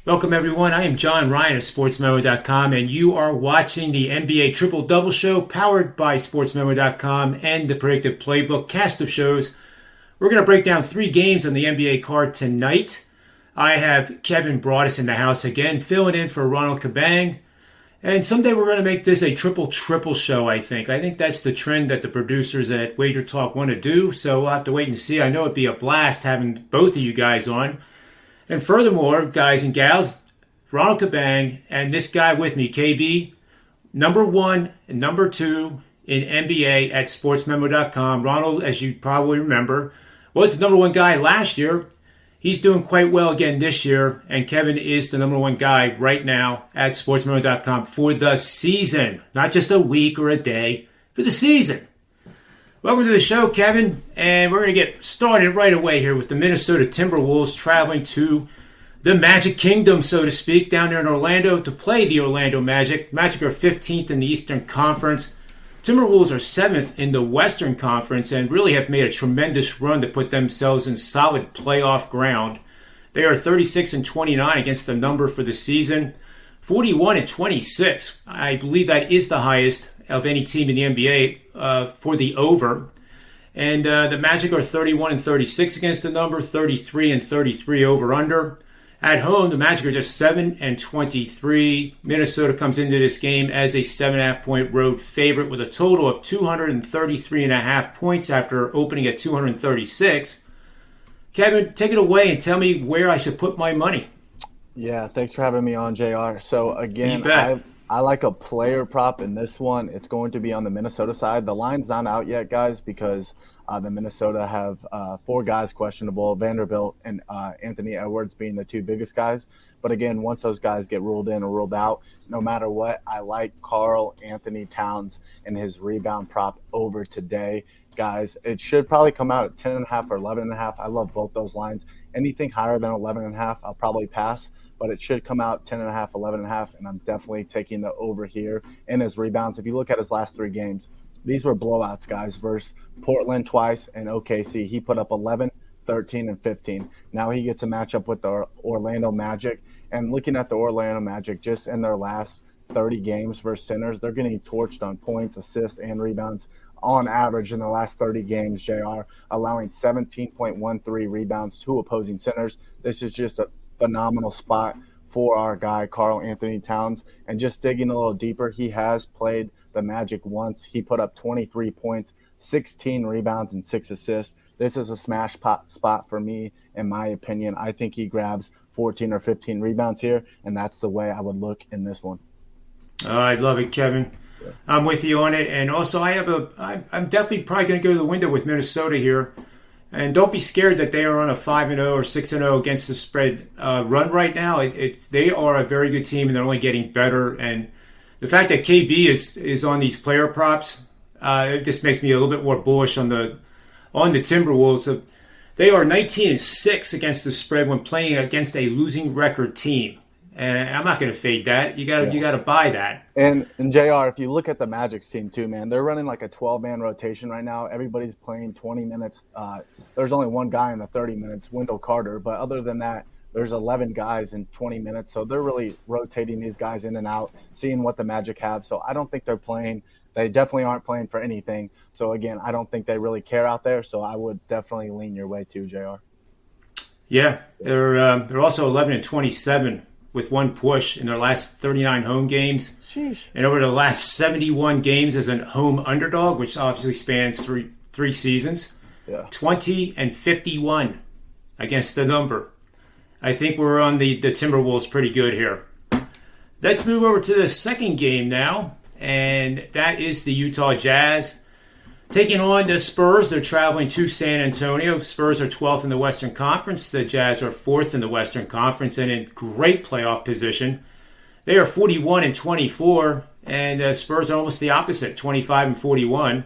Welcome, everyone. I am John Ryan of SportsMemo.com, and you are watching the NBA Triple Double Show powered by SportsMemo.com and the Predictive Playbook cast of shows. We're going to break down 3 games on the NBA card tonight. I have Kevin Braudis in the house again, filling in for Ronald Cabang. And someday we're going to make this a triple show, I think. I think that's the trend that the producers at Wager Talk want to do, so we'll have to wait and see. I know it'd be a blast having both of you guys on. And furthermore, guys and gals, Ronald Cabang and this guy with me, KB, number 1 and number 2 in NBA at SportsMemo.com. Ronald, as you probably remember, was the number 1 guy last year. He's doing quite well again this year. And Kevin is the number 1 guy right now at SportsMemo.com for the season. Not just a week or a day, for the season. Welcome to the show, Kevin, and we're going to get started right away here with the Minnesota Timberwolves traveling to the Magic Kingdom, so to speak, down there in Orlando to play the Orlando Magic. Magic are 15th in the Eastern Conference. Timberwolves are 7th in the Western Conference and really have made a tremendous run to put themselves in solid playoff ground. They are 36-29 against the number for the season, 41-26. I believe that is the highest of any team in the NBA for the over. And the Magic are 31-36 against the number, 33-33 over under. At home, the Magic are just 7-23. Minnesota comes into this game as a 7.5-point road favorite with a total of 233.5 points after opening at 236. Kevin, take it away and tell me where I should put my money. Yeah, thanks for having me on, JR. So again, I like a player prop in this one. It's going to be on the Minnesota side. The line's not out yet, guys, because the Minnesota have 4 guys questionable, Vanderbilt and Anthony Edwards being the 2 biggest guys. But again, once those guys get ruled in or ruled out, no matter what, I like Karl Anthony Towns and his rebound prop over today. Guys, it should probably come out at 10.5 or 11.5. I love both those lines. Anything higher than 11.5, I'll probably pass. But it should come out 10.5, 11.5, and I'm definitely taking the over here in his rebounds. If you look at his last 3 games, these were blowouts, guys, versus Portland twice and OKC. He put up 11, 13, and 15. Now he gets a matchup with the Orlando Magic. And looking at the Orlando Magic, just in their last 30 games versus centers, they're getting torched on points, assists, and rebounds on average in the last 30 games, JR, allowing 17.13 rebounds to opposing centers. This is just a phenomenal spot for our guy, Karl Anthony Towns. And just digging a little deeper, he has played the Magic once. He put up 23 points, 16 rebounds, and 6 assists. This is a smash spot for me, in my opinion. I think he grabs 14 or 15 rebounds here, and that's the way I would look in this one. I love it, Kevin. I'm with you on it. And also, I'm definitely probably going to go to the window with Minnesota here. And don't be scared that they are on a 5-0 or 6-0 against the spread run right now. They are a very good team, and they're only getting better. And the fact that KB is on these player props, it just makes me a little bit more bullish on the Timberwolves. They are 19-6 against the spread when playing against a losing record team. And I'm not going to fade that. You got to buy that. And JR, if you look at the Magic's team too, man, they're running like a 12-man rotation right now. Everybody's playing 20 minutes. There's only one guy in the 30 minutes, Wendell Carter. But other than that, there's 11 guys in 20 minutes. So they're really rotating these guys in and out, seeing what the Magic have. So I don't think they're playing. They definitely aren't playing for anything. So, again, I don't think they really care out there. So I would definitely lean your way too, JR. Yeah, they're also 11-27. With 1 push in their last 39 home games. Sheesh. And over the last 71 games as a home underdog, which obviously spans three seasons. Yeah. 20-51 against the number. I think we're on the Timberwolves pretty good here. Let's move over to the second game now, and that is the Utah Jazz taking on the Spurs. They're traveling to San Antonio. Spurs are 12th in the Western Conference. The Jazz are 4th in the Western Conference and in great playoff position. They are 41-24, and Spurs are almost the opposite, 25-41.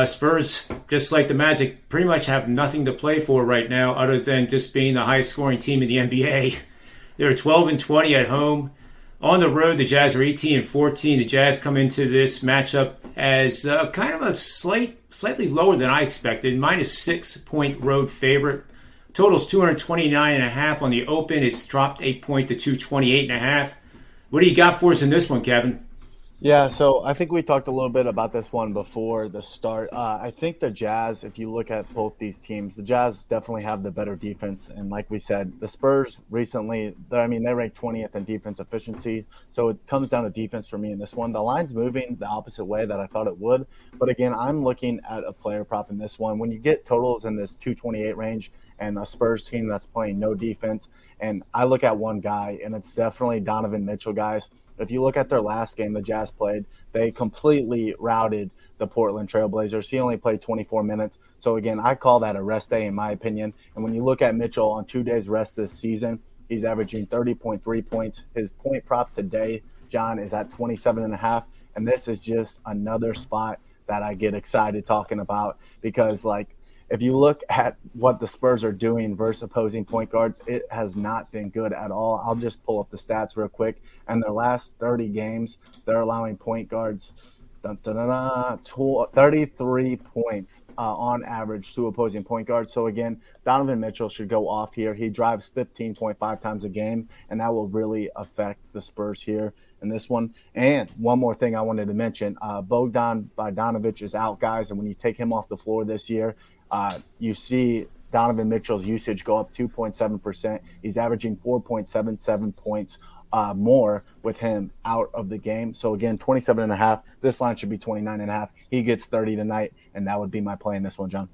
Spurs, just like the Magic, pretty much have nothing to play for right now other than just being the highest scoring team in the NBA. They're 12-20 at home. On the road, the Jazz are 18-14. The Jazz come into this matchup as kind of a slightly lower than I expected, -6-point road favorite. Total's 229.5 on the open. It's dropped 8 point to 228.5. What do you got for us in this one, Kevin? Yeah, so I think we talked a little bit about this one before the start. I think the Jazz, if you look at both these teams, the Jazz definitely have the better defense. And like we said, the Spurs recently, they ranked 20th in defense efficiency. So it comes down to defense for me in this one. The line's moving the opposite way that I thought it would. But again, I'm looking at a player prop in this one. When you get totals in this 228 range and a Spurs team that's playing no defense, and I look at one guy, and it's definitely Donovan Mitchell, guys. If you look at their last game the Jazz played, they completely routed the Portland Trailblazers. He only played 24 minutes. So, again, I call that a rest day in my opinion. And when you look at Mitchell on 2 days rest this season, he's averaging 30.3 points. His point prop today, John, is at 27.5. And this is just another spot that I get excited talking about because, if you look at what the Spurs are doing versus opposing point guards, it has not been good at all. I'll just pull up the stats real quick. In their last 30 games, they're allowing point guards 33 points on average to opposing point guards. So, again, Donovan Mitchell should go off here. He drives 15.5 times a game, and that will really affect the Spurs here in this one. And one more thing I wanted to mention, Bogdan Bogdanovic is out, guys, and when you take him off the floor this year, you see Donovan Mitchell's usage go up 2.7%. He's averaging 4.77 points more with him out of the game. So, again, 27.5. This line should be 29.5. He gets 30 tonight, and that would be my play in this one, John.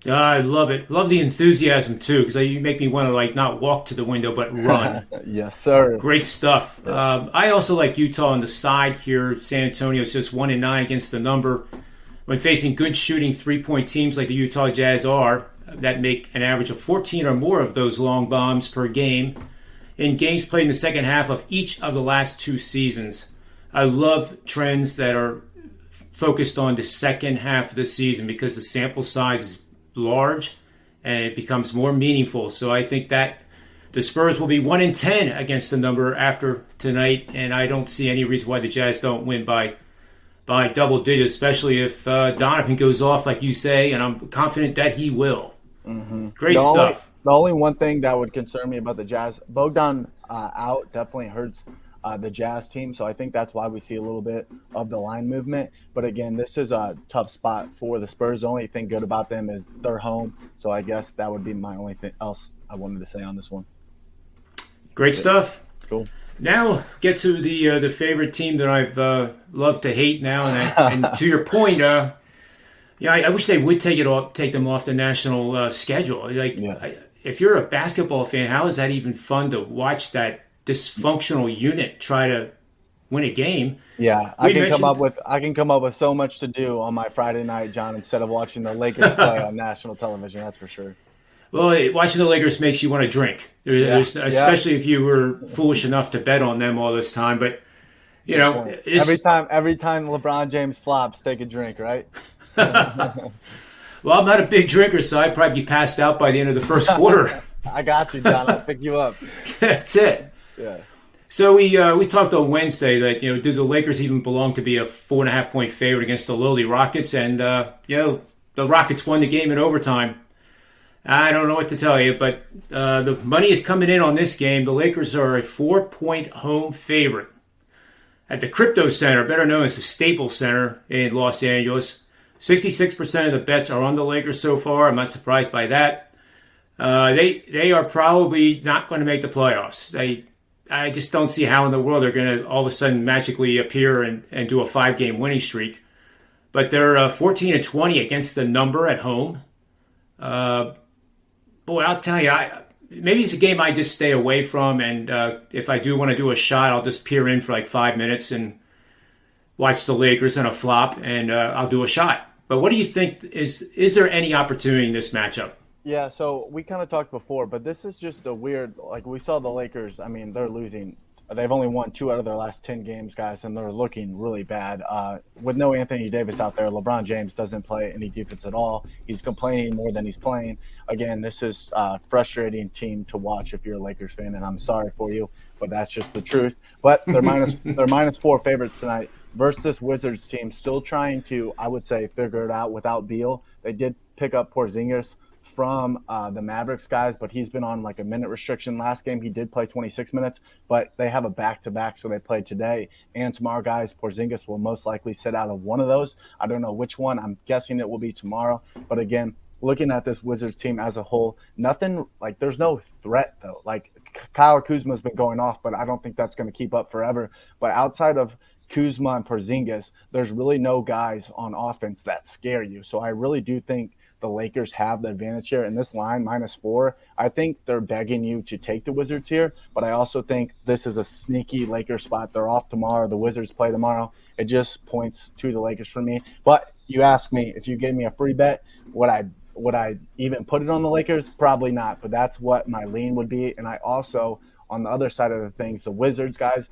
I love it. Love the enthusiasm, too, because you make me want to, not walk to the window, but run. Yes, sir. Great stuff. Yes. I also like Utah on the side here. San Antonio's just 1-9 against the number. When facing good shooting three-point teams like the Utah Jazz are, that make an average of 14 or more of those long bombs per game in games played in the second half of each of the last 2 seasons. I love trends that are focused on the second half of the season because the sample size is large and it becomes more meaningful. So I think that the Spurs will be 1-10 against the number after tonight, and I don't see any reason why the Jazz don't win by double digits, especially if Donovan goes off, like you say, and I'm confident that he will. Mm-hmm. Great stuff. The only one thing that would concern me about the Jazz, Bogdan out definitely hurts the Jazz team, so I think that's why we see a little bit of the line movement. But, again, this is a tough spot for the Spurs. The only thing good about them is they're home, so I guess that would be my only thing else I wanted to say on this one. Great stuff. Cool. Now get to the favorite team that I've loved to hate now, and to your point, I wish they would take them off the national schedule. If you're a basketball fan, how is that even fun to watch that dysfunctional unit try to win a game? Yeah, I can come up with so much to do on my Friday night, John, instead of watching the Lakers play on national television. That's for sure. Well, watching the Lakers makes you want to drink, especially if you were foolish enough to bet on them all this time. But every time LeBron James flops, take a drink, right? Well, I'm not a big drinker, so I'd probably be passed out by the end of the first quarter. I got you, John. I'll pick you up. That's it. Yeah. So we talked on Wednesday that do the Lakers even belong to be a 4.5-point favorite against the lowly Rockets, and the Rockets won the game in overtime. I don't know what to tell you, but the money is coming in on this game. The Lakers are a 4-point home favorite at the Crypto Center, better known as the Staples Center in Los Angeles. 66% of the bets are on the Lakers so far. I'm not surprised by that. They are probably not going to make the playoffs. I just don't see how in the world they're going to all of a sudden magically appear and do a 5-game winning streak. But they're 14-20 against the number at home. Boy, I'll tell you, maybe it's a game I just stay away from, and if I do want to do a shot, I'll just peer in for 5 minutes and watch the Lakers in a flop, and I'll do a shot. But what do you think? Is there any opportunity in this matchup? Yeah, so we kind of talked before, but this is just a weird – we saw the Lakers, they're losing – they've only won 2 out of their last 10 games, guys, and they're looking really bad. With no Anthony Davis out there, LeBron James doesn't play any defense at all. He's complaining more than he's playing. Again, this is a frustrating team to watch if you're a Lakers fan, and I'm sorry for you, but that's just the truth. But they're minus 4 favorites tonight versus this Wizards team, still trying to, I would say, figure it out without Beal. They did pick up Porzingis from the Mavericks guys, but he's been on like a minute restriction. Last game he did play 26 minutes, but they have a back-to-back, so they play today and tomorrow, guys. Porzingis will most likely sit out of one of those. I don't know which one. I'm guessing it will be tomorrow. But again, looking at this Wizards team as a whole, nothing like there's no threat though. Like Kyle Kuzma's been going off, but I don't think that's going to keep up forever. But outside of Kuzma and Porzingis, there's really no guys on offense that scare you. So I really do think the Lakers have the advantage here. And this line, -4, I think they're begging you to take the Wizards here. But I also think this is a sneaky Lakers spot. They're off tomorrow. The Wizards play tomorrow. It just points to the Lakers for me. But you ask me, if you gave me a free bet, would I even put it on the Lakers? Probably not. But that's what my lean would be. And I also, on the other side of the things, the Wizards guys,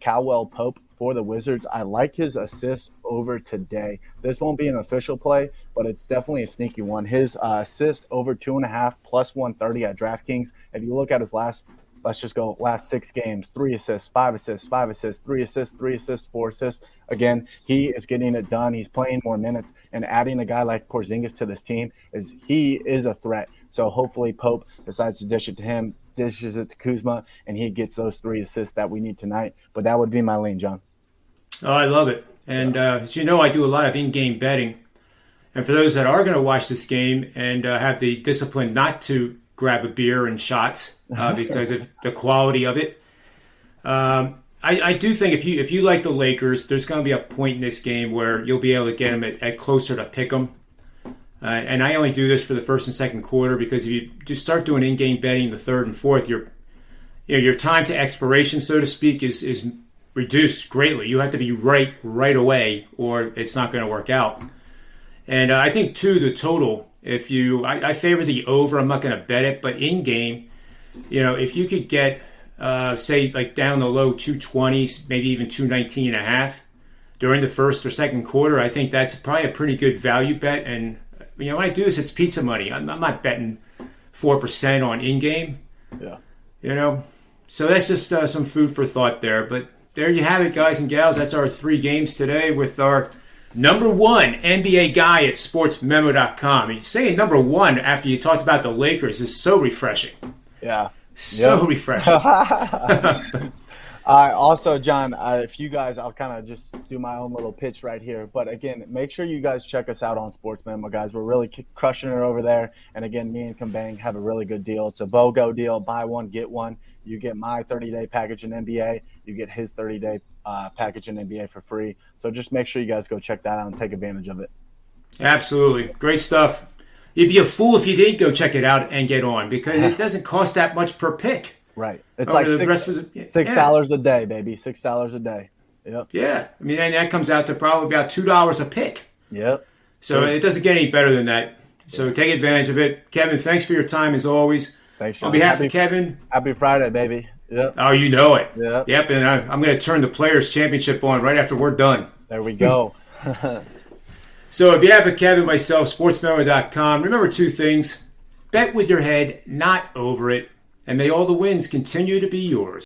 Caldwell Pope for the Wizards, I like his assist over today. This won't be an official play, but it's definitely a sneaky one. His assist over 2.5 plus 130 at DraftKings. If you look at his last 6 games, 3 assists, 5 assists, 5 assists, 3 assists, 3 assists, 4 assists. Again, he is getting it done. He's playing more minutes, and adding a guy like Porzingis to this team he is a threat. So hopefully Pope decides to dish it to him, dishes it to Kuzma, and he gets those 3 assists that we need tonight. But that would be my lean, John. Oh, I love it. And as you know, I do a lot of in-game betting. And for those that are going to watch this game and have the discipline not to grab a beer and shots because of the quality of it, I do think if you like the Lakers, there's going to be a point in this game where you'll be able to get them at closer to pick them. And I only do this for the first and second quarter because if you just start doing in-game betting the third and fourth, your time to expiration, so to speak, is reduced greatly. You have to be right away, or it's not going to work out. And I think too the total. I favor the over. I'm not going to bet it, but in game, if you could get say like down the low 220s, maybe even 219.5 during the first or second quarter, I think that's probably a pretty good value bet. And when I do this, it's pizza money. I'm not betting 4% on in game. Yeah. So that's just some food for thought there. But there you have it, guys and gals. That's our 3 games today with our number 1 NBA guy at SportsMemo.com. And saying number 1 after you talked about the Lakers is so refreshing. Yeah. So refreshing. Also, John, if you guys, I'll kind of just do my own little pitch right here. But again, make sure you guys check us out on SportsMemo, guys. We're really crushing it over there. And again, me and Cabang have a really good deal. It's a BOGO deal. Buy one, get one. You get my 30-day package in NBA. You get his 30-day package in NBA for free. So just make sure you guys go check that out and take advantage of it. Absolutely. Great stuff. You'd be a fool if you didn't go check it out and get on because it doesn't cost that much per pick. Right. It's like $6 a day, baby. $6 a day. Yep. Yeah. I mean, and that comes out to probably about $2 a pick. Yep. So it doesn't get any better than that. So take advantage of it. Kevin, thanks for your time as always. Thanks, Sean. On behalf of Kevin. Happy Friday, baby. Yep. Oh, you know it. Yep. And I'm going to turn the Players' Championship on right after we're done. There we go. So on behalf of Kevin, myself, SportsMemo.com, remember 2 things. Bet with your head, not over it. And may all the wins continue to be yours.